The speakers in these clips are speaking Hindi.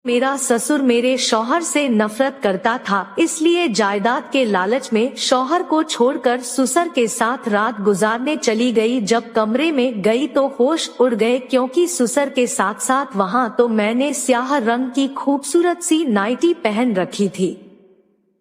मेरा ससुर मेरे शौहर से नफरत करता था, इसलिए जायदाद के लालच में शौहर को छोड़कर ससुर के साथ रात गुजारने चली गई। जब कमरे में गई तो होश उड़ गए, क्योंकि ससुर के साथ साथ वहां तो मैंने स्याह रंग की खूबसूरत सी नाइटी पहन रखी थी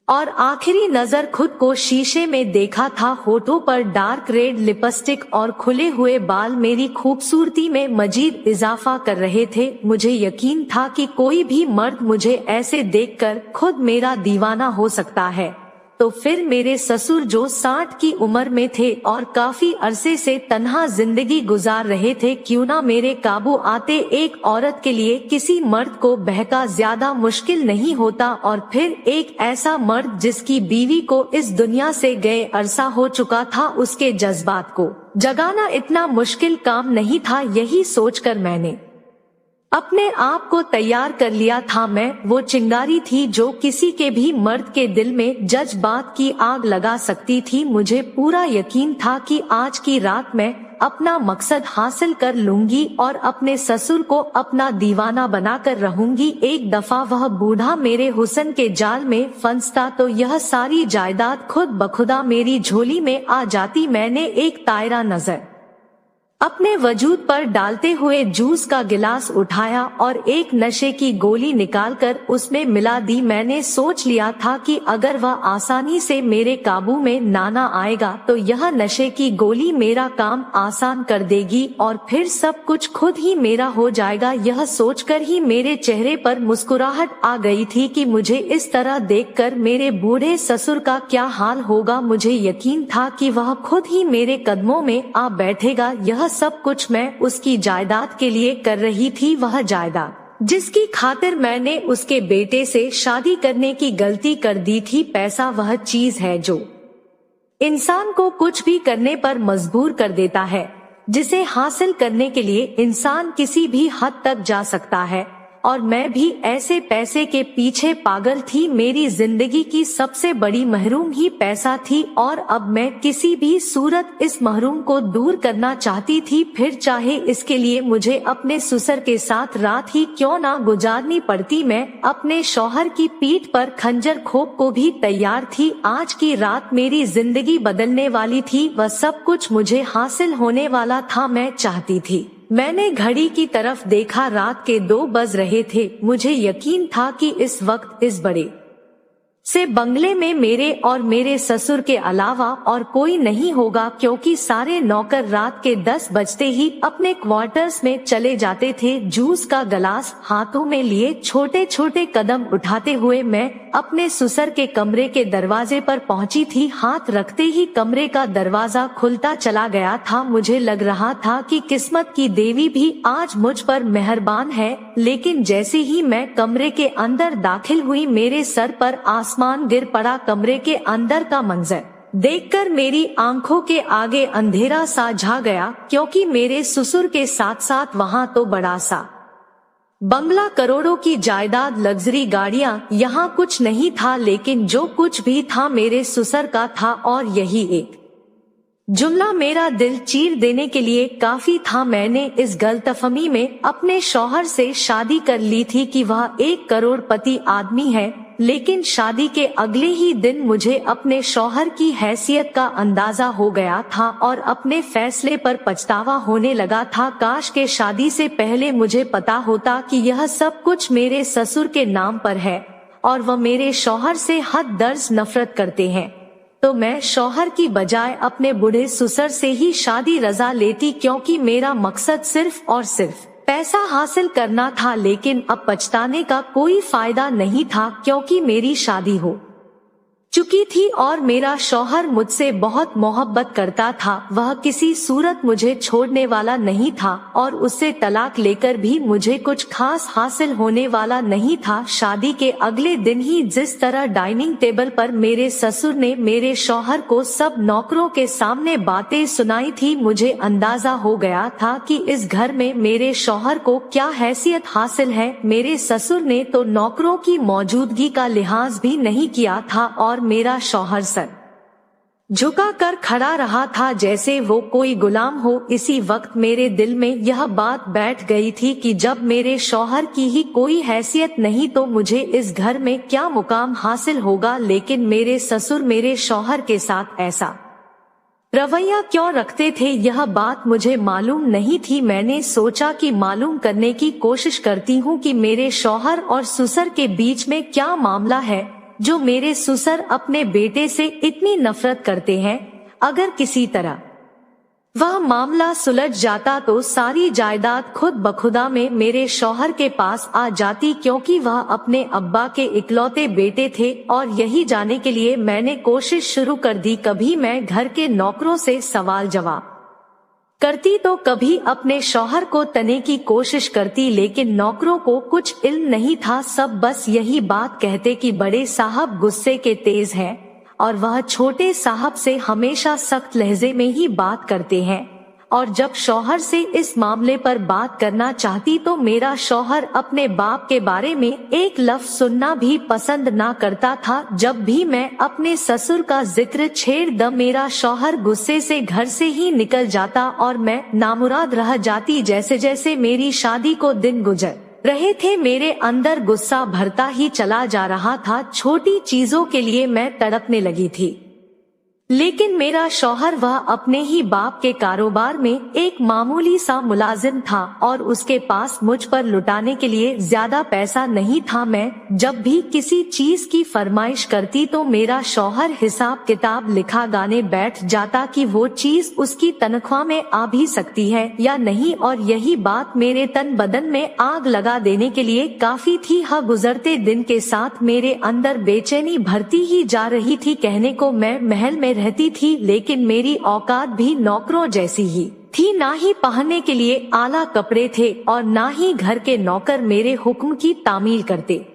और आखिरी नजर खुद को शीशे में देखा था। होठों पर डार्क रेड लिपस्टिक और खुले हुए बाल मेरी खूबसूरती में मजीद इजाफा कर रहे थे। मुझे यकीन था कि कोई भी मर्द मुझे ऐसे देखकर खुद मेरा दीवाना हो सकता है, तो फिर मेरे ससुर जो 60 की उम्र में थे और काफी अरसे से तन्हा जिंदगी गुजार रहे थे, क्यों ना मेरे काबू आते। एक औरत के लिए किसी मर्द को बहका ज्यादा मुश्किल नहीं होता, और फिर एक ऐसा मर्द जिसकी बीवी को इस दुनिया से गए अरसा हो चुका था, उसके जज्बात को जगाना इतना मुश्किल काम नहीं था। यही सोचकर मैंने अपने आप को तैयार कर लिया था। मैं वो चिंगारी थी जो किसी के भी मर्द के दिल में जज्बात की आग लगा सकती थी। मुझे पूरा यकीन था कि आज की रात मैं अपना मकसद हासिल कर लूंगी और अपने ससुर को अपना दीवाना बनाकर रहूंगी। एक दफा वह बूढ़ा मेरे हुस्न के जाल में फंसता तो यह सारी जायदाद खुद बखुदा मेरी झोली में आ जाती। मैंने एक तायरा नजर अपने वजूद पर डालते हुए जूस का गिलास उठाया और एक नशे की गोली निकालकर उसमें मिला दी। मैंने सोच लिया था कि अगर वह आसानी से मेरे काबू में ना आएगा तो यह नशे की गोली मेरा काम आसान कर देगी और फिर सब कुछ खुद ही मेरा हो जाएगा। यह सोचकर ही मेरे चेहरे पर मुस्कुराहट आ गई थी कि मुझे इस तरह देखकर मेरे बूढ़े ससुर का क्या हाल होगा। मुझे यकीन था कि वह खुद ही मेरे कदमों में आ बैठेगा। यह सब कुछ मैं उसकी जायदाद के लिए कर रही थी, वह जायदाद जिसकी खातिर मैंने उसके बेटे से शादी करने की गलती कर दी थी। पैसा वह चीज है जो इंसान को कुछ भी करने पर मजबूर कर देता है, जिसे हासिल करने के लिए इंसान किसी भी हद तक जा सकता है, और मैं भी ऐसे पैसे के पीछे पागल थी। मेरी जिंदगी की सबसे बड़ी महरूम ही पैसा थी और अब मैं किसी भी सूरत इस महरूम को दूर करना चाहती थी, फिर चाहे इसके लिए मुझे अपने ससुर के साथ रात ही क्यों ना गुजारनी पड़ती। मैं अपने शौहर की पीठ पर खंजर खोप को भी तैयार थी। आज की रात मेरी जिंदगी बदलने वाली थी, वह सब कुछ मुझे हासिल होने वाला था। मैं चाहती थी। मैंने घड़ी की तरफ देखा, रात के 2 बज रहे थे। मुझे यकीन था कि इस वक्त इस बड़े से बंगले में मेरे और मेरे ससुर के अलावा और कोई नहीं होगा, क्योंकि सारे नौकर रात के 10 बजते ही अपने क्वार्टर्स में चले जाते थे। जूस का गिलास हाथों में लिए छोटे छोटे कदम उठाते हुए मैं अपने ससुर के कमरे के दरवाजे पर पहुंची थी। हाथ रखते ही कमरे का दरवाजा खुलता चला गया था। मुझे लग रहा था कि किस्मत की देवी भी आज मुझ पर मेहरबान है, लेकिन जैसे ही मैं कमरे के अंदर दाखिल हुई मेरे सर पर आसमान गिर पड़ा। कमरे के अंदर का मंजर देखकर मेरी आंखों के आगे अंधेरा सा छा गया, क्योंकि मेरे ससुर के साथ साथ वहां तो बड़ा सा बंगला, करोड़ों की जायदाद, लग्जरी गाड़ियां, यहाँ कुछ नहीं था, लेकिन जो कुछ भी था मेरे ससुर का था। और यही एक जुमला मेरा दिल चीर देने के लिए काफी था। मैंने इस गलतफहमी में अपने शौहर से शादी कर ली थी कि वह 1 करोड़पति आदमी है, लेकिन शादी के अगले ही दिन मुझे अपने शौहर की हैसियत का अंदाजा हो गया था और अपने फैसले पर पछतावा होने लगा था। काश के शादी से पहले मुझे पता होता कि यह सब कुछ मेरे ससुर के नाम पर है और वह मेरे शौहर से हद दर्ज नफरत करते हैं, तो मैं शौहर की बजाय अपने बूढ़े ससुर से ही शादी रजा लेती, क्योंकि मेरा मकसद सिर्फ और सिर्फ पैसा हासिल करना था। लेकिन अब पछताने का कोई फायदा नहीं था, क्योंकि मेरी शादी हो चुकी थी और मेरा शौहर मुझसे बहुत मोहब्बत करता था। वह किसी सूरत मुझे छोड़ने वाला नहीं था और उससे तलाक लेकर भी मुझे कुछ खास हासिल होने वाला नहीं था। शादी के अगले दिन ही जिस तरह डाइनिंग टेबल पर मेरे ससुर ने मेरे शौहर को सब नौकरों के सामने बातें सुनाई थी, मुझे अंदाजा हो गया था कि इस घर में मेरे शौहर को क्या हैसियत हासिल है। मेरे ससुर ने तो नौकरों की मौजूदगी का लिहाज भी नहीं किया था और मेरा शौहर सर झुका कर खड़ा रहा था जैसे वो कोई गुलाम हो। इसी वक्त मेरे दिल में यह बात बैठ गई थी कि जब मेरे शौहर की ही कोई हैसियत नहीं तो मुझे इस घर में क्या मुकाम हासिल होगा। लेकिन मेरे ससुर मेरे शौहर के साथ ऐसा रवैया क्यों रखते थे यह बात मुझे मालूम नहीं थी। मैंने सोचा कि मालूम करने की कोशिश करती हूँ कि मेरे शौहर और ससुर के बीच में क्या मामला है जो मेरे ससुर अपने बेटे से इतनी नफरत करते हैं। अगर किसी तरह वह मामला सुलझ जाता तो सारी जायदाद खुद बखुदा में मेरे शौहर के पास आ जाती, क्योंकि वह अपने अब्बा के इकलौते बेटे थे। और यही जाने के लिए मैंने कोशिश शुरू कर दी। कभी मैं घर के नौकरों से सवाल जवाब करती तो कभी अपने शौहर को तने की कोशिश करती, लेकिन नौकरों को कुछ इल्म नहीं था। सब बस यही बात कहते कि बड़े साहब गुस्से के तेज हैं और वह छोटे साहब से हमेशा सख्त लहजे में ही बात करते हैं। और जब शौहर से इस मामले पर बात करना चाहती तो मेरा शौहर अपने बाप के बारे में एक लफ्ज सुनना भी पसंद ना करता था। जब भी मैं अपने ससुर का जिक्र छेड़ द मेरा शौहर गुस्से से घर से ही निकल जाता और मैं नामुराद रह जाती। जैसे जैसे मेरी शादी को दिन गुजर रहे थे मेरे अंदर गुस्सा भरता ही चला जा रहा था। छोटी चीजों के लिए मैं तड़पने लगी थी, लेकिन मेरा शौहर वह अपने ही बाप के कारोबार में एक मामूली सा मुलाजिम था और उसके पास मुझ पर लुटाने के लिए ज्यादा पैसा नहीं था। मैं जब भी किसी चीज की फरमाइश करती तो मेरा शौहर हिसाब किताब लिखा गाने बैठ जाता कि वो चीज उसकी तनख्वाह में आ भी सकती है या नहीं, और यही बात मेरे तन बदन में आग लगा देने के लिए काफी थी। गुजरते दिन के साथ मेरे अंदर बेचैनी भरती ही जा रही थी। कहने को मैं महल में रहती थी, लेकिन मेरी औकात भी नौकरों जैसी ही थी। ना ही पहनने के लिए आला कपड़े थे और ना ही घर के नौकर मेरे हुक्म की तामील करते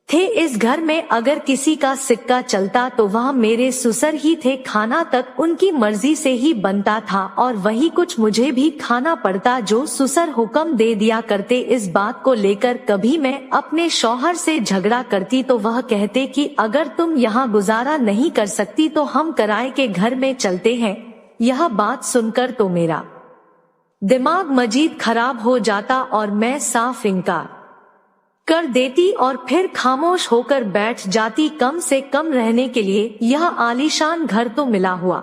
थे। इस घर में अगर किसी का सिक्का चलता तो वह मेरे ससुर ही थे। खाना तक उनकी मर्जी से ही बनता था और वही कुछ मुझे भी खाना पड़ता जो ससुर हुक्म दे दिया करते। इस बात को लेकर कभी मैं अपने शौहर से झगड़ा करती तो वह कहते कि अगर तुम यहाँ गुजारा नहीं कर सकती तो हम किराए के घर में चलते हैं। यह बात सुनकर तो मेरा दिमाग मजीद खराब हो जाता और मैं साफ इनकार कर देती और फिर खामोश होकर बैठ जाती। कम से कम रहने के लिए यह आलीशान घर तो मिला हुआ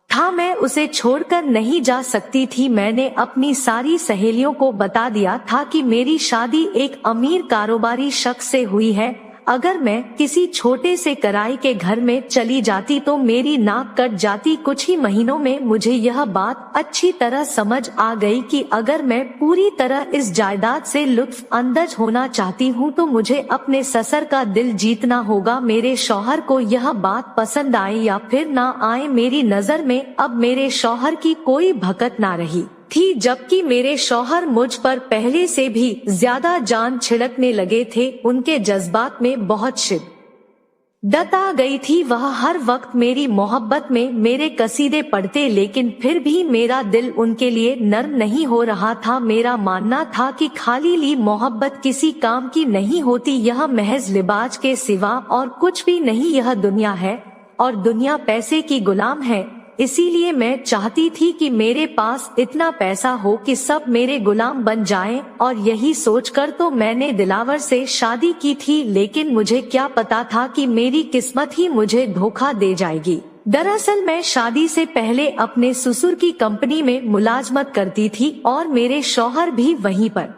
था, मैं उसे छोड़कर नहीं जा सकती थी। मैंने अपनी सारी सहेलियों को बता दिया था कि मेरी शादी एक अमीर कारोबारी शख्स से हुई है। अगर मैं किसी छोटे से किराए के घर में चली जाती तो मेरी नाक कट जाती। कुछ ही महीनों में मुझे यह बात अच्छी तरह समझ आ गई कि अगर मैं पूरी तरह इस जायदाद से लुत्फ अंदज होना चाहती हूँ तो मुझे अपने ससुर का दिल जीतना होगा। मेरे शौहर को यह बात पसंद आए या फिर ना आए, मेरी नजर में अब मेरे शौहर की कोई भकत ना रही थी, जबकि मेरे शौहर मुझ पर पहले से भी ज्यादा जान छिड़कने लगे थे। उनके जज्बात में बहुत शिद्दत आ गई थी। वह हर वक्त मेरी मोहब्बत में मेरे कसीदे पढ़ते, लेकिन फिर भी मेरा दिल उनके लिए नर्म नहीं हो रहा था। मेरा मानना था कि खाली ली मोहब्बत किसी काम की नहीं होती, यह महज लिबाज के सिवा और कुछ भी नहीं। यह दुनिया है और दुनिया पैसे की गुलाम है। इसीलिए मैं चाहती थी कि मेरे पास इतना पैसा हो कि सब मेरे गुलाम बन जाएं, और यही सोचकर तो मैंने दिलावर से शादी की थी। लेकिन मुझे क्या पता था कि मेरी किस्मत ही मुझे धोखा दे जाएगी। दरअसल मैं शादी से पहले अपने ससुर की कंपनी में मुलाजमत करती थी और मेरे शौहर भी वहीं पर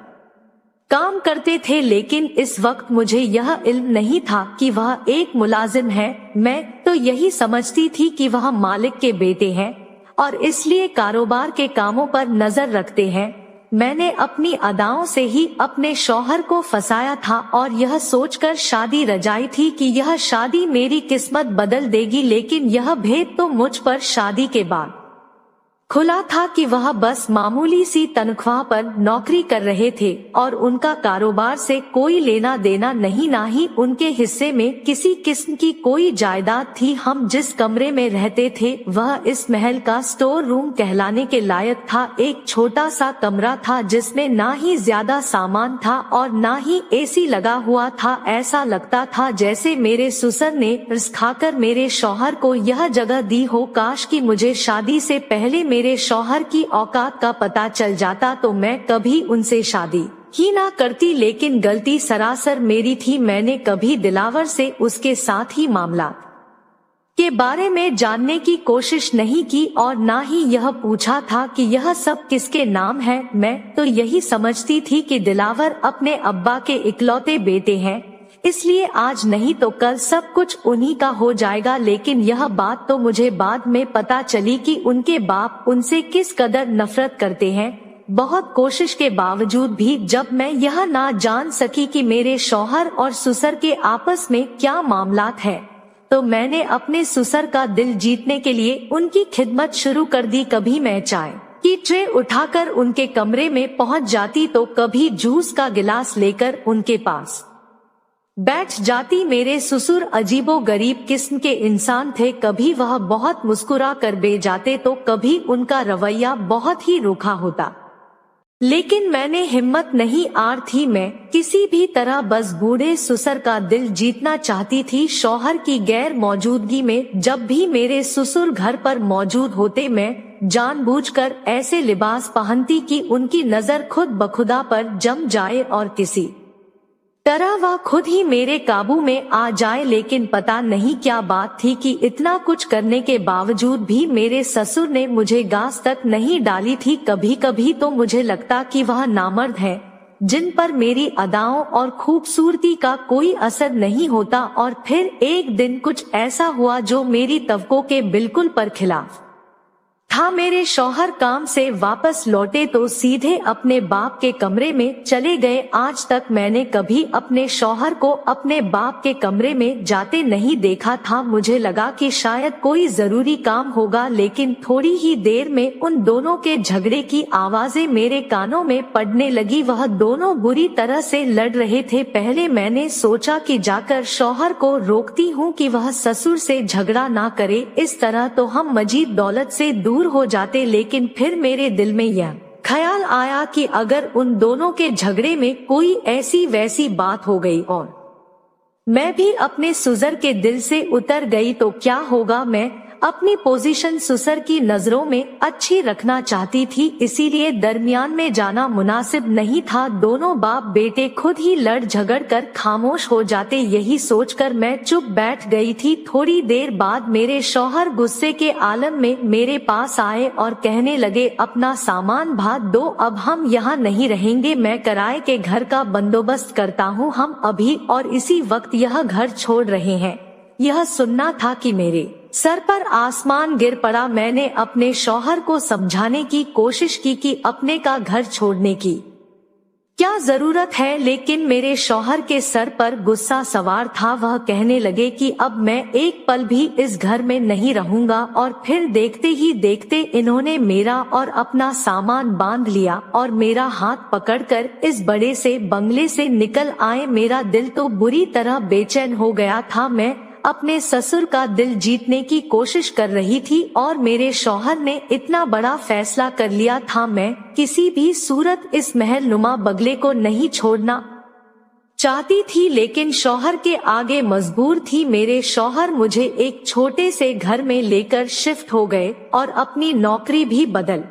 काम करते थे, लेकिन इस वक्त मुझे यह इल्म नहीं था कि वह एक मुलाजिम है। मैं तो यही समझती थी कि वह मालिक के बेटे हैं और इसलिए कारोबार के कामों पर नजर रखते हैं। मैंने अपनी अदाओं से ही अपने शौहर को फंसाया था और यह सोचकर शादी रजाई थी कि यह शादी मेरी किस्मत बदल देगी, लेकिन यह भेद तो मुझ पर शादी के बाद खुला था कि वह बस मामूली सी तनख्वाह पर नौकरी कर रहे थे और उनका कारोबार से कोई लेना देना नहीं, ना ही उनके हिस्से में किसी किस्म की कोई जायदाद थी। हम जिस कमरे में रहते थे वह इस महल का स्टोर रूम कहलाने के लायक था। एक छोटा सा कमरा था जिसमें ना ही ज्यादा सामान था और ना ही एसी लगा हुआ था। ऐसा लगता था जैसे मेरे ससुर ने रिस्क खाकर मेरे शौहर को यह जगह दी हो। काश कि मुझे शादी से पहले मेरे शौहर की औकात का पता चल जाता तो मैं कभी उनसे शादी ही ना करती, लेकिन गलती सरासर मेरी थी। मैंने कभी दिलावर से उसके साथ ही मामला के बारे में जानने की कोशिश नहीं की और ना ही यह पूछा था कि यह सब किसके नाम है। मैं तो यही समझती थी कि दिलावर अपने अब्बा के इकलौते बेटे हैं, इसलिए आज नहीं तो कल सब कुछ उन्हीं का हो जाएगा। लेकिन यह बात तो मुझे बाद में पता चली कि उनके बाप उनसे किस कदर नफरत करते हैं। बहुत कोशिश के बावजूद भी जब मैं यह ना जान सकी कि मेरे शौहर और ससुर के आपस में क्या मामलात है, तो मैंने अपने ससुर का दिल जीतने के लिए उनकी खिदमत शुरू कर दी। कभी मैं चाय की ट्रे उठाकर उनके कमरे में पहुंच जाती तो कभी जूस का गिलास लेकर उनके पास बैठ जाती। मेरे ससुर अजीबो गरीब किस्म के इंसान थे। कभी वह बहुत मुस्कुरा कर बे जाते तो कभी उनका रवैया बहुत ही रूखा होता, लेकिन मैंने हिम्मत नहीं हार थी। मैं किसी भी तरह बस बूढ़े ससुर का दिल जीतना चाहती थी। शौहर की गैर मौजूदगी में जब भी मेरे ससुर घर पर मौजूद होते मैं जानबूझकर ऐसे लिबास पहनती कि उनकी नजर खुद बखुदा पर जम जाए और किसी तरह वह खुद ही मेरे काबू में आ जाए। लेकिन पता नहीं क्या बात थी कि इतना कुछ करने के बावजूद भी मेरे ससुर ने मुझे गास तक नहीं डाली थी। कभी कभी तो मुझे लगता कि वह नामर्द हैं जिन पर मेरी अदाओं और खूबसूरती का कोई असर नहीं होता। और फिर एक दिन कुछ ऐसा हुआ जो मेरी तवक्को के बिल्कुल पर खिलाफ था। मेरे शौहर काम से वापस लौटे तो सीधे अपने बाप के कमरे में चले गए। आज तक मैंने कभी अपने शौहर को अपने बाप के कमरे में जाते नहीं देखा था। मुझे लगा कि शायद कोई जरूरी काम होगा, लेकिन थोड़ी ही देर में उन दोनों के झगड़े की आवाजें मेरे कानों में पड़ने लगी। वह दोनों बुरी तरह से लड़ रहे थे। पहले मैंने सोचा कि जाकर शौहर को रोकती हूँ कि वह ससुर से झगड़ा ना करे, इस तरह तो हम मजीद दौलत से दूर हो जाते। लेकिन फिर मेरे दिल में यह ख्याल आया कि अगर उन दोनों के झगड़े में कोई ऐसी वैसी बात हो गई और मैं भी अपने ससुर के दिल से उतर गई तो क्या होगा। मैं अपनी पोजीशन ससुर की नजरों में अच्छी रखना चाहती थी, इसीलिए दरमियान में जाना मुनासिब नहीं था। दोनों बाप बेटे खुद ही लड़ झगड़ कर खामोश हो जाते, यही सोचकर मैं चुप बैठ गई थी। थोड़ी देर बाद मेरे शौहर गुस्से के आलम में मेरे पास आए और कहने लगे, अपना सामान भाग दो, अब हम यहाँ नहीं रहेंगे। मैं किराए के घर का बंदोबस्त करता हूँ, हम अभी और इसी वक्त यह घर छोड़ रहे हैं। यह सुनना था कि मेरे सर पर आसमान गिर पड़ा। मैंने अपने शौहर को समझाने की कोशिश की कि अपने का घर छोड़ने की क्या जरूरत है, लेकिन मेरे शौहर के सर पर गुस्सा सवार था। वह कहने लगे कि अब मैं एक पल भी इस घर में नहीं रहूंगा। और फिर देखते ही देखते इन्होंने मेरा और अपना सामान बांध लिया और मेरा हाथ पकड़कर इस बड़े से बंगले से निकल आए। मेरा दिल तो बुरी तरह बेचैन हो गया था। मैं अपने ससुर का दिल जीतने की कोशिश कर रही थी और मेरे शौहर ने इतना बड़ा फैसला कर लिया था। मैं किसी भी सूरत इस महल नुमा बंगले को नहीं छोड़ना चाहती थी, लेकिन शौहर के आगे मजबूर थी। मेरे शौहर मुझे एक छोटे से घर में लेकर शिफ्ट हो गए और अपनी नौकरी भी बदल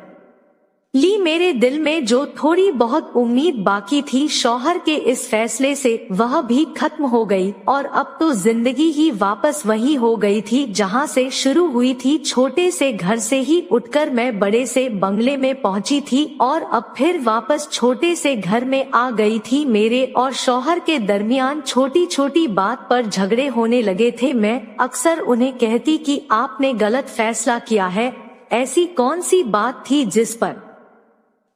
ली। मेरे दिल में जो थोड़ी बहुत उम्मीद बाकी थी शौहर के इस फैसले से वह भी खत्म हो गई और अब तो जिंदगी ही वापस वही हो गई थी जहां से शुरू हुई थी। छोटे से घर से ही उठकर मैं बड़े से बंगले में पहुंची थी और अब फिर वापस छोटे से घर में आ गई थी। मेरे और शौहर के दरमियान छोटी छोटी बात पर झगड़े होने लगे थे। मैं अक्सर उन्हें कहती कि आपने गलत फैसला किया है। ऐसी कौन सी बात थी जिस पर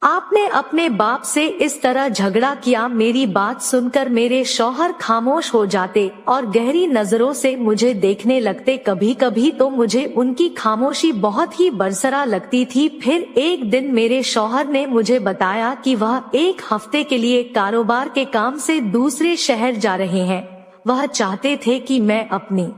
आपने अपने बाप से इस तरह झगड़ा किया। मेरी बात सुनकर मेरे शौहर खामोश हो जाते और गहरी नजरों से मुझे देखने लगते। कभी कभी तो मुझे उनकी खामोशी बहुत ही बरसरा लगती थी। फिर एक दिन मेरे शौहर ने मुझे बताया कि वह 1 हफ्ते के लिए कारोबार के काम से दूसरे शहर जा रहे हैं। वह चाहते थे कि मैं अपनी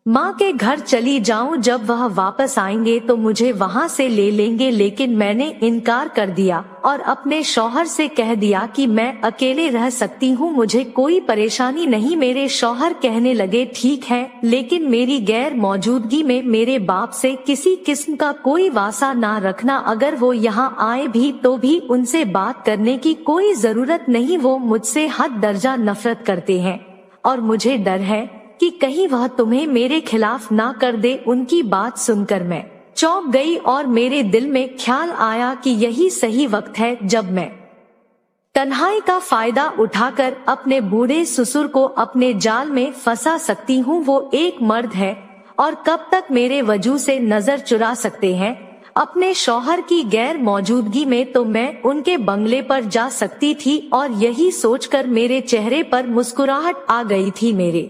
माँ के घर चली जाऊं। जब वह वापस आएंगे तो मुझे वहां से ले लेंगे, लेकिन मैंने इनकार कर दिया और अपने शौहर से कह दिया कि मैं अकेले रह सकती हूँ, मुझे कोई परेशानी नहीं। मेरे शौहर कहने लगे ठीक है, लेकिन मेरी गैर मौजूदगी में मेरे बाप से किसी किस्म का कोई वासा ना रखना। अगर वो यहाँ आए भी तो भी उनसे बात करने की कोई जरूरत नहीं। वो मुझसे हद दर्जा नफरत करते हैं और मुझे डर है कि कहीं वह तुम्हें मेरे खिलाफ ना कर दे। उनकी बात सुनकर मैं चौंक गई और मेरे दिल में ख्याल आया कि यही सही वक्त है जब मैं तन्हाई का फायदा उठाकर अपने बूढ़े ससुर को अपने जाल में फंसा सकती हूँ। वो एक मर्द है और कब तक मेरे वजू से नजर चुरा सकते हैं। अपने शौहर की गैर मौजूदगी में तो मैं उनके बंगले पर जा सकती थी और यही सोचकर मेरे चेहरे पर मुस्कुराहट आ गई थी। मेरे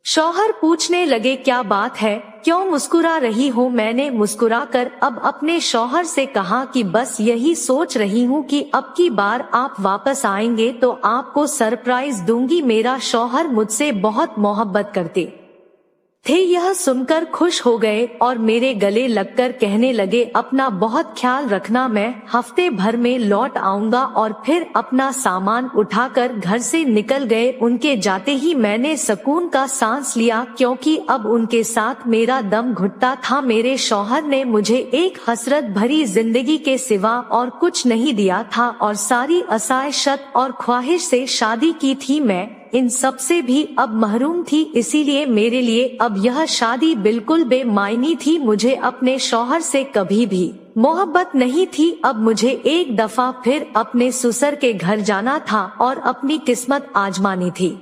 शौहर पूछने लगे क्या बात है, क्यों मुस्कुरा रही हो। मैंने मुस्कुराकर अब अपने शौहर से कहा कि बस यही सोच रही हूँ कि अब की बार आप वापस आएंगे तो आपको सरप्राइज दूंगी। मेरा शौहर मुझसे बहुत मोहब्बत करते थे। यह सुनकर खुश हो गए और मेरे गले लगकर कहने लगे अपना बहुत ख्याल रखना, मैं हफ्ते भर में लौट आऊंगा। और फिर अपना सामान उठाकर घर से निकल गए। उनके जाते ही मैंने सुकून का सांस लिया, क्योंकि अब उनके साथ मेरा दम घुटता था। मेरे शौहर ने मुझे एक हसरत भरी जिंदगी के सिवा और कुछ नहीं दिया था और सारी आसाइशत और ख्वाहिश से शादी की थी। मैं इन सब से भी अब महरूम थी, इसीलिए मेरे लिए अब यह शादी बिल्कुल बेमायनी थी। मुझे अपने शौहर से कभी भी मोहब्बत नहीं थी। अब मुझे एक दफा फिर अपने ससुर के घर जाना था और अपनी किस्मत आजमानी थी।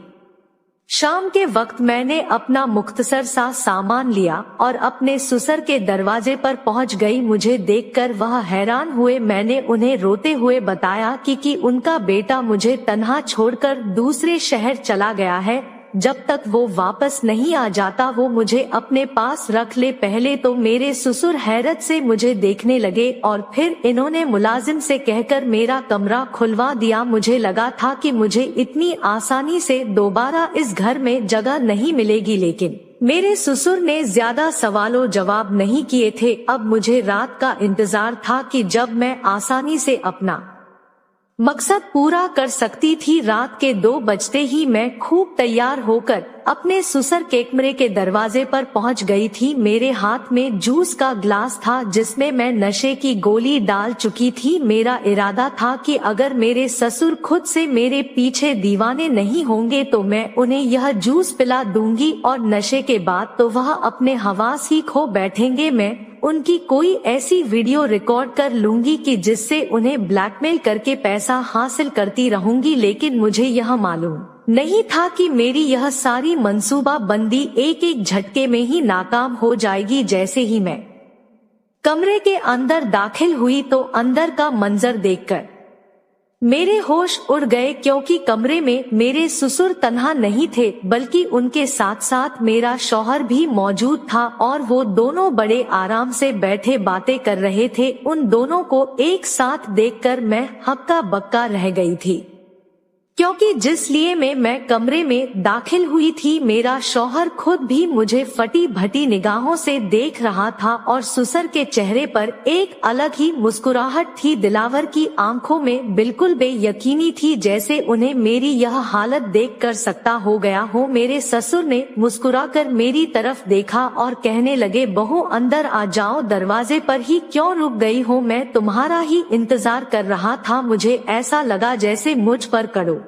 शाम के वक्त मैंने अपना मुख्तसर सा सामान लिया और अपने ससुर के दरवाजे पर पहुंच गई। मुझे देखकर वह हैरान हुए। मैंने उन्हें रोते हुए बताया कि उनका बेटा मुझे तन्हा छोड़कर दूसरे शहर चला गया है। जब तक वो वापस नहीं आ जाता वो मुझे अपने पास रख ले। पहले तो मेरे ससुर हैरत से मुझे देखने लगे और फिर इन्होंने मुलाजिम से कहकर मेरा कमरा खुलवा दिया। मुझे लगा था कि मुझे इतनी आसानी से दोबारा इस घर में जगह नहीं मिलेगी, लेकिन मेरे ससुर ने ज्यादा सवालों जवाब नहीं किए थे। अब मुझे रात का इंतजार था कि जब मैं आसानी से अपना मकसद पूरा कर सकती थी। रात के 2 बजते ही मैं खूब तैयार होकर अपने ससुर के कमरे के दरवाजे पर पहुंच गई थी। मेरे हाथ में जूस का ग्लास था जिसमें मैं नशे की गोली डाल चुकी थी। मेरा इरादा था कि अगर मेरे ससुर खुद से मेरे पीछे दीवाने नहीं होंगे तो मैं उन्हें यह जूस पिला दूंगी और नशे के बाद तो वह अपने हवास ही खो बैठेंगे। मैं उनकी कोई ऐसी वीडियो रिकॉर्ड कर लूंगी कि जिससे उन्हें ब्लैकमेल करके पैसा हासिल करती रहूंगी। लेकिन मुझे यह मालूम नहीं था कि मेरी यह सारी मंसूबा बंदी एक एक झटके में ही नाकाम हो जाएगी। जैसे ही मैं कमरे के अंदर दाखिल हुई तो अंदर का मंजर देखकर मेरे होश उड़ गए, क्योंकि कमरे में मेरे ससुर तन्हा नहीं थे बल्कि उनके साथ साथ मेरा शौहर भी मौजूद था और वो दोनों बड़े आराम से बैठे बातें कर रहे थे। उन दोनों को एक साथ देखकर मैं हक्का बक्का रह गई थी, क्योंकि जिस लिए मैं कमरे में दाखिल हुई थी मेरा शौहर खुद भी मुझे फटी भटी निगाहों से देख रहा था और ससुर के चेहरे पर एक अलग ही मुस्कुराहट थी। दिलावर की आंखों में बिल्कुल बेयकीनी थी, जैसे उन्हें मेरी यह हालत देखकर सकता हो गया हो। मेरे ससुर ने मुस्कुराकर मेरी तरफ देखा और कहने लगे, बहू अंदर आ जाओ, दरवाजे पर ही क्यों रुक गई हो? मैं तुम्हारा ही इंतजार कर रहा था। मुझे ऐसा लगा जैसे मुझ पर कड़ो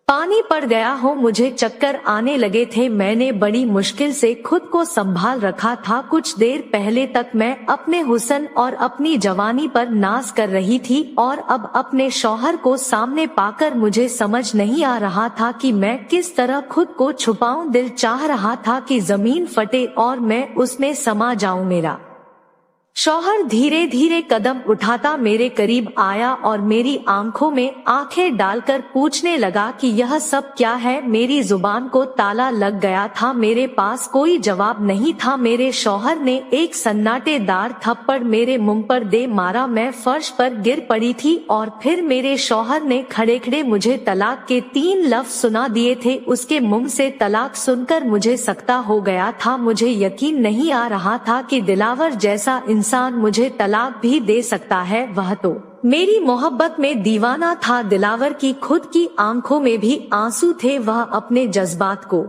पानी पड़ गया हो। मुझे चक्कर आने लगे थे। मैंने बड़ी मुश्किल से खुद को संभाल रखा था। कुछ देर पहले तक मैं अपने हुस्न और अपनी जवानी पर नाज कर रही थी और अब अपने शौहर को सामने पाकर मुझे समझ नहीं आ रहा था कि मैं किस तरह खुद को छुपाऊं। दिल चाह रहा था कि जमीन फटे और मैं उसमें समा जाऊं। मेरा शौहर धीरे धीरे कदम उठाता मेरे करीब आया और मेरी आंखों में आंखें डालकर पूछने लगा कि यह सब क्या है। मेरी जुबान को ताला लग गया था, मेरे पास कोई जवाब नहीं था। मेरे शौहर ने एक सन्नाटेदार थप्पड़ मेरे मुंह पर दे मारा। मैं फर्श पर गिर पड़ी थी और फिर मेरे शौहर ने खड़े खड़े मुझे तलाक के 3 लफ्ज सुना दिए थे। उसके मुंह से तलाक सुनकर मुझे सकता हो गया था। मुझे यकीन नहीं आ रहा था कि दिलावर जैसा इंसान मुझे तलाक भी दे सकता है। वह तो मेरी मोहब्बत में दीवाना था। दिलावर की खुद की आंखों में भी आंसू थे। वह अपने जज्बात को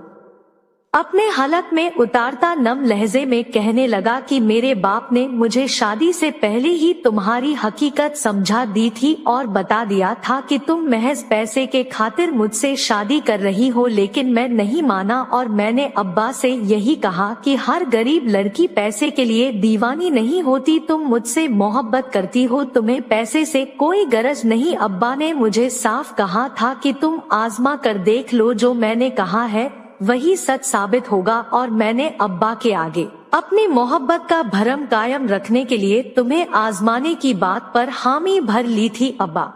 अपने हलक में उतारता नम लहजे में कहने लगा कि मेरे बाप ने मुझे शादी से पहले ही तुम्हारी हकीकत समझा दी थी और बता दिया था कि तुम महज पैसे के खातिर मुझसे शादी कर रही हो, लेकिन मैं नहीं माना और मैंने अब्बा से यही कहा कि हर गरीब लड़की पैसे के लिए दीवानी नहीं होती। तुम मुझसे मोहब्बत करती हो, तुम्हें पैसे से कोई गरज नहीं। अब्बा ने मुझे साफ कहा था कि तुम आजमा कर देख लो, जो मैंने कहा है वही सच साबित होगा। और मैंने अब्बा के आगे अपनी मोहब्बत का भरम कायम रखने के लिए तुम्हें आजमाने की बात पर हामी भर ली थी। अब्बा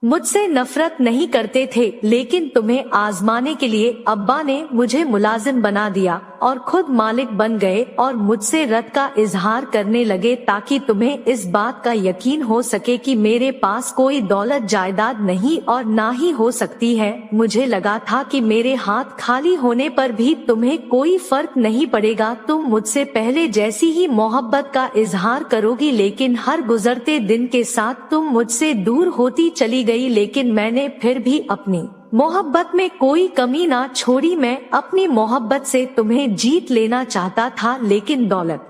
मुझसे नफरत नहीं करते थे, लेकिन तुम्हें आजमाने के लिए अब्बा ने मुझे मुलाजिम बना दिया और खुद मालिक बन गए और मुझसे रत का इजहार करने लगे ताकि तुम्हें इस बात का यकीन हो सके कि मेरे पास कोई दौलत जायदाद नहीं और ना ही हो सकती है। मुझे लगा था कि मेरे हाथ खाली होने पर भी तुम्हें कोई फर्क नहीं पड़ेगा, तुम मुझसे पहले जैसी ही मोहब्बत का इजहार करोगी, लेकिन हर गुजरते दिन के साथ तुम मुझसे दूर होती चली गई। लेकिन मैंने फिर भी अपनी मोहब्बत में कोई कमी ना छोड़ी। मैं अपनी मोहब्बत से तुम्हें जीत लेना चाहता था, लेकिन दौलत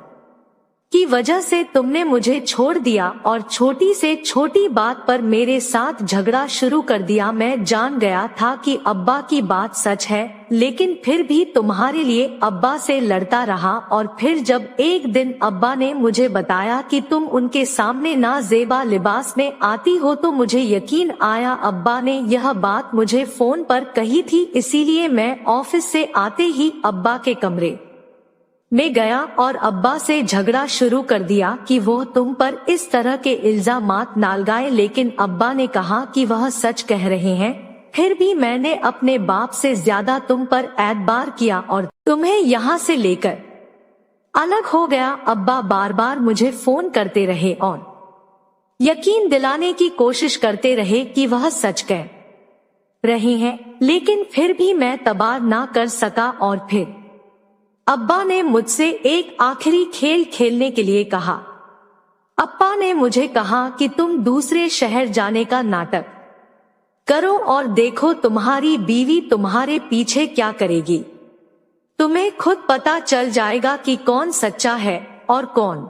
की वजह से तुमने मुझे छोड़ दिया और छोटी से छोटी बात पर मेरे साथ झगड़ा शुरू कर दिया। मैं जान गया था कि अब्बा की बात सच है, लेकिन फिर भी तुम्हारे लिए अब्बा से लड़ता रहा। और फिर जब एक दिन अब्बा ने मुझे बताया कि तुम उनके सामने नाजेबा लिबास में आती हो, तो मुझे यकीन आया। अब्बा ने यह बात मुझे फोन पर कही थी, इसीलिए मैं ऑफिस से आते ही अब्बा के कमरे में गया और अब्बा से झगड़ा शुरू कर दिया कि वो तुम पर इस तरह के इल्जामात ना लगाए, लेकिन अब्बा ने कहा कि वह सच कह रहे हैं। फिर भी मैंने अपने बाप से ज्यादा तुम पर एतबार किया और तुम्हें यहाँ से लेकर अलग हो गया। अब्बा बार बार मुझे फोन करते रहे और यकीन दिलाने की कोशिश करते रहे कि वह सच कह रहे हैं, लेकिन फिर भी मैं तबार ना कर सका। और फिर अब्बा ने मुझसे एक आखिरी खेल खेलने के लिए कहा। अब्बा ने मुझे कहा कि तुम दूसरे शहर जाने का नाटक करो और देखो तुम्हारी बीवी तुम्हारे पीछे क्या करेगी। तुम्हें खुद पता चल जाएगा कि कौन सच्चा है और कौन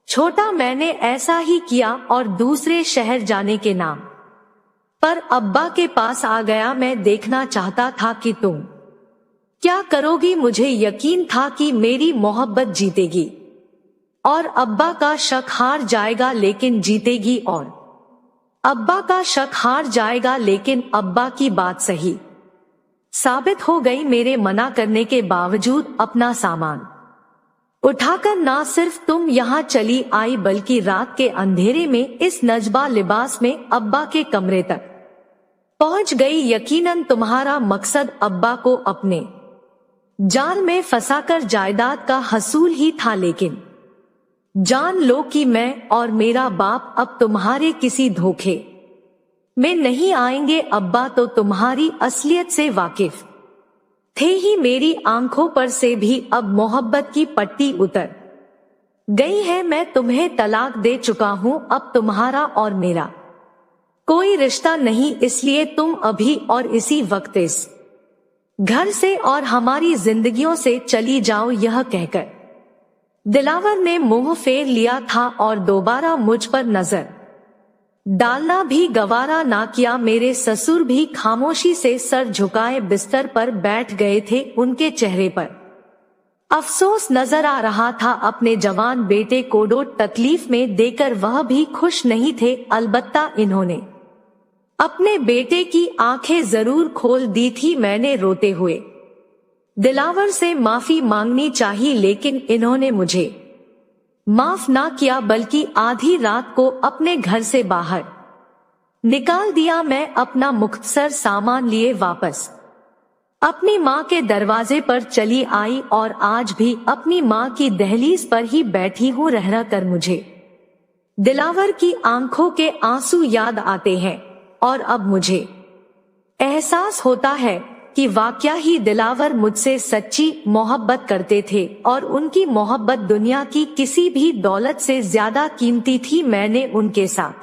छोटा। मैंने ऐसा ही किया और दूसरे शहर जाने के नाम पर अब्बा के पास आ गया। मैं देखना चाहता था कि तुम क्या करोगी। मुझे यकीन था कि मेरी मोहब्बत जीतेगी और अब्बा का शक हार जाएगा, लेकिन जीतेगी। और अब्बा का शक हार जाएगा, लेकिन अब्बा की बात सही साबित हो गई। मेरे मना करने के बावजूद अपना सामान उठाकर ना सिर्फ तुम यहाँ चली आई, बल्कि रात के अंधेरे में इस नजबा लिबास में अब्बा के कमरे तक पहुँच गई। यकीनन तुम्हारा मकसद अब्बा को अपने जाल में फंसाकर जायदाद का हसूल ही था, लेकिन जान लो कि मैं और मेरा बाप अब तुम्हारे किसी धोखे में नहीं आएंगे। अब्बा तो तुम्हारी असलियत से वाकिफ थे ही। मेरी आंखों पर से भी अब मोहब्बत की पट्टी उतर गई है। मैं तुम्हें तलाक दे चुका हूँ। अब तुम्हारा और मेरा कोई रिश्ता नहीं, इसलिए तुम अभी और इसी वक्त इस घर से और हमारी जिंदगियों से चली जाओ। यह कहकर दिलावर ने मुंह फेर लिया था और दोबारा मुझ पर नजर डालना भी गवारा ना किया। मेरे ससुर भी खामोशी से सर झुकाए बिस्तर पर बैठ गए थे। उनके चेहरे पर अफसोस नजर आ रहा था। अपने जवान बेटे को तकलीफ में देकर वह भी खुश नहीं थे। अलबत्ता इन्होंने अपने बेटे की आंखें जरूर खोल दी थी। मैंने रोते हुए दिलावर से माफी मांगनी चाहिए, लेकिन इन्होंने मुझे माफ ना किया बल्कि आधी रात को अपने घर से बाहर निकाल दिया। मैं अपना मुख्तसर सामान लिए वापस अपनी माँ के दरवाजे पर चली आई और आज भी अपनी माँ की दहलीज पर ही बैठी हूँ। रह कर मुझे दिलावर की आंखों के आंसू याद आते हैं और अब मुझे एहसास होता है कि वाकया ही दिलावर मुझसे सच्ची मोहब्बत करते थे और उनकी मोहब्बत दुनिया की किसी भी दौलत से ज्यादा कीमती थी। मैंने उनके साथ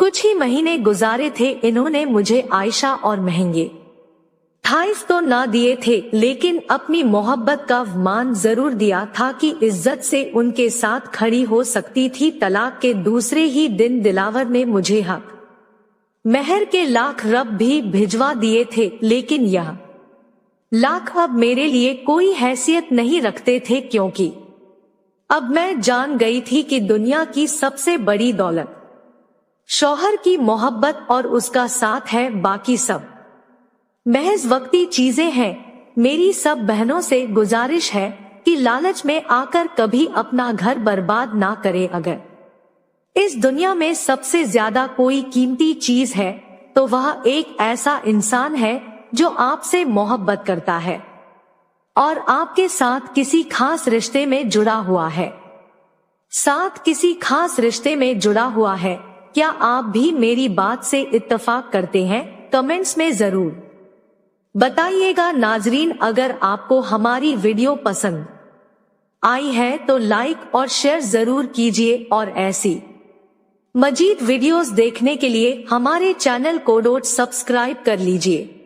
कुछ ही महीने गुजारे थे। इन्होंने मुझे आयशा और महंगे थाइफ तो ना दिए थे, लेकिन अपनी मोहब्बत का मान जरूर दिया था कि इज्जत से उनके साथ खड़ी हो सकती थी। तलाक के दूसरे ही दिन दिलावर ने मुझे हक मेहर के लाख रब भी भिजवा दिए थे, लेकिन यह लाख अब मेरे लिए कोई हैसियत नहीं रखते थे, क्योंकि अब मैं जान गई थी कि दुनिया की सबसे बड़ी दौलत शौहर की मोहब्बत और उसका साथ है। बाकी सब महज वक्ती चीजें हैं। मेरी सब बहनों से गुजारिश है कि लालच में आकर कभी अपना घर बर्बाद ना करे। अगर इस दुनिया में सबसे ज्यादा कोई कीमती चीज है तो वह एक ऐसा इंसान है जो आपसे मोहब्बत करता है और आपके साथ किसी खास रिश्ते में जुड़ा हुआ है। क्या आप भी मेरी बात से इत्तेफाक करते हैं? कमेंट्स में जरूर बताइएगा। नाजरीन, अगर आपको हमारी वीडियो पसंद आई है तो लाइक और शेयर जरूर कीजिए और ऐसी मजीद वीडियोस देखने के लिए हमारे चैनल को सब्सक्राइब कर लीजिए।